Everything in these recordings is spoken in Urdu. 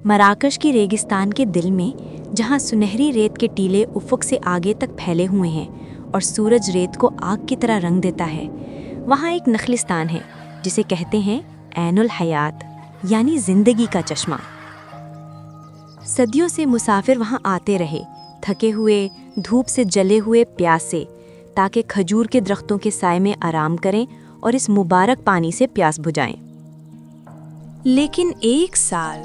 مراکش کی ریگستان کے دل میں، جہاں سنہری ریت کے ٹیلے افق سے آگے تک پھیلے ہوئے ہیں اور سورج ریت کو آگ کی طرح رنگ دیتا ہے، وہاں ایک نخلستان ہے جسے کہتے ہیں عین الحیات، یعنی زندگی کا چشمہ۔ صدیوں سے مسافر وہاں آتے رہے، تھکے ہوئے، دھوپ سے جلے ہوئے، پیاسے، تاکہ کھجور کے درختوں کے سائے میں آرام کریں اور اس مبارک پانی سے پیاس بجھائیں۔ لیکن ایک سال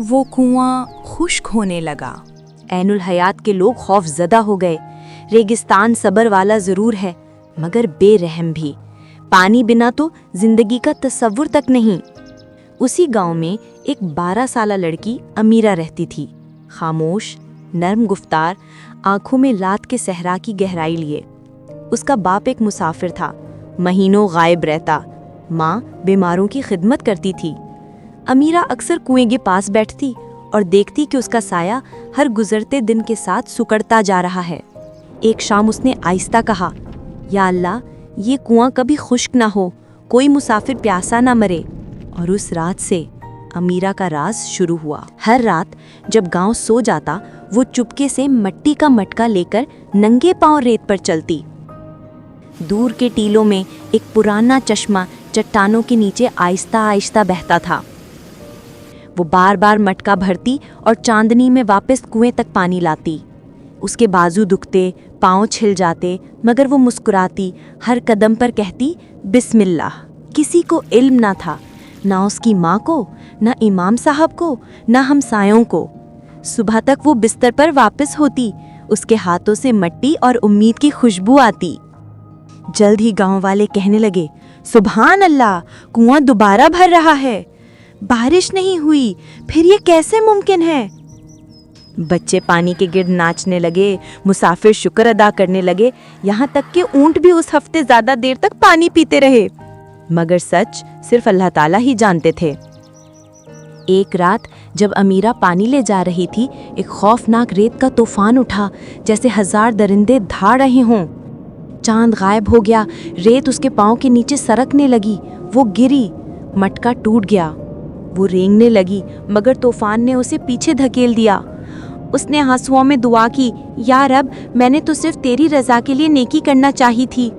وہ کنواں خشک ہونے لگا۔ عین الحیات کے لوگ خوف زدہ ہو گئے۔ ریگستان صبر والا ضرور ہے، مگر بے رحم بھی۔ پانی بنا تو زندگی کا تصور تک نہیں۔ اسی گاؤں میں ایک 12 سالہ لڑکی امیرہ رہتی تھی، خاموش، نرم گفتار، آنکھوں میں رات کے صحرا کی گہرائی لیے۔ اس کا باپ ایک مسافر تھا، مہینوں غائب رہتا۔ ماں بیماروں کی خدمت کرتی تھی۔ امیرہ اکثر کنویں کے پاس بیٹھتی اور دیکھتی کہ اس کا سایہ ہر گزرتے دن کے ساتھ سکڑتا جا رہا ہے۔ ایک شام اس نے آہستہ کہا، یا اللہ، یہ کنواں کبھی خشک نہ ہو، کوئی مسافر پیاسا نہ مرے۔ اور اس رات سے امیرہ کا راز شروع ہوا۔ ہر رات جب گاؤں سو جاتا، وہ چپکے سے مٹی کا مٹکا لے کر ننگے پاؤں ریت پر چلتی۔ دور کے ٹیلوں میں ایک پرانا چشمہ چٹانوں کے نیچے آہستہ آہستہ بہتا تھا۔ وہ بار بار مٹکا بھرتی اور چاندنی میں واپس کنویں تک پانی لاتی۔ اس کے بازو دکھتے، پاؤں چھل جاتے، مگر وہ مسکراتی، ہر قدم پر کہتی بسم اللہ۔ کسی کو علم نہ تھا، نہ اس کی ماں کو، نہ امام صاحب کو، نہ ہمسایوں کو۔ صبح تک وہ بستر پر واپس ہوتی، اس کے ہاتھوں سے مٹی اور امید کی خوشبو آتی۔ جلد ہی گاؤں والے کہنے لگے، سبحان اللہ، کنواں دوبارہ بھر رہا ہے۔ بارش نہیں ہوئی، پھر یہ کیسے ممکن ہے؟ بچے پانی کے گرد ناچنے لگے، مسافر شکر ادا کرنے لگے، یہاں تک کہ اونٹ بھی اس ہفتے زیادہ دیر تک پانی پیتے رہے۔ مگر سچ صرف اللہ تعالیٰ ہی جانتے تھے۔ ایک رات جب امیرہ پانی لے جا رہی تھی، ایک خوفناک ریت کا طوفان اٹھا، جیسے 1000 درندے دھاڑ رہے ہوں۔ چاند غائب ہو گیا، ریت اس کے پاؤں کے نیچے سرکنے لگی، وہ گری، مٹکا ٹوٹ گیا۔ وہ رینگنے لگی، مگر طوفان نے اسے پیچھے دھکیل دیا۔ اس نے آنسوؤں میں دعا کی، یا رب، میں نے تو صرف تیری رضا کے لیے نیکی کرنا چاہی تھی۔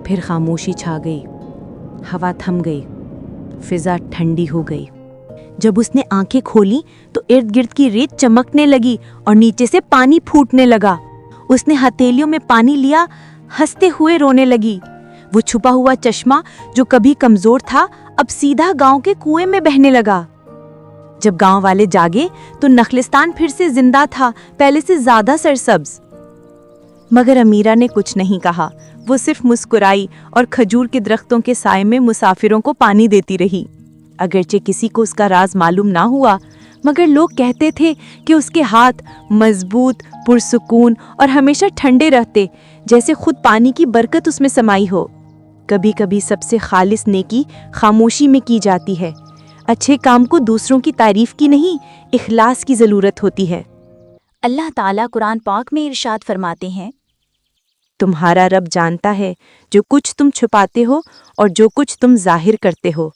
پھر خاموشی چھا گئی، ہوا تھم گئی، فضا ٹھنڈی ہو گئی۔ جب اس نے آنکھیں کھولیں تو ارد گرد کی ریت چمکنے لگی اور نیچے سے پانی پھوٹنے لگا۔ اس نے ہتھیلیوں میں پانی لیا، ہنستے ہوئے رونے لگی۔ وہ چھپا ہوا چشمہ جو کبھی کمزور تھا، اب سیدھا گاؤں کے کنویں میں بہنے لگا۔ جب گاؤں والے جاگے تو نخلستان پھر سے زندہ تھا، پہلے سے زیادہ سرسبز۔ مگر امیرہ نے کچھ نہیں کہا، وہ صرف مسکرائی اور کھجور کے درختوں کے سائے میں مسافروں کو پانی دیتی رہی۔ اگرچہ کسی کو اس کا راز معلوم نہ ہوا، مگر لوگ کہتے تھے کہ اس کے ہاتھ مضبوط، پرسکون اور ہمیشہ ٹھنڈے رہتے، جیسے خود پانی کی برکت اس میں سمائی ہو۔ کبھی کبھی سب سے خالص نیکی خاموشی میں کی جاتی ہے۔ اچھے کام کو دوسروں کی تعریف کی نہیں، اخلاص کی ضرورت ہوتی ہے۔ اللہ تعالیٰ قرآن پاک میں ارشاد فرماتے ہیں، تمہارا رب جانتا ہے جو کچھ تم چھپاتے ہو اور جو کچھ تم ظاہر کرتے ہو۔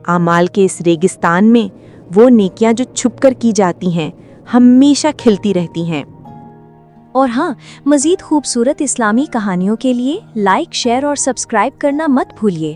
اعمال کے اس ریگستان میں وہ نیکیاں جو چھپ کر کی جاتی ہیں ہمیشہ کھلتی رہتی ہیں۔ اور ہاں، مزید خوبصورت اسلامی کہانیوں کے لیے لائک، شیئر اور سبسکرائب کرنا مت بھولیے۔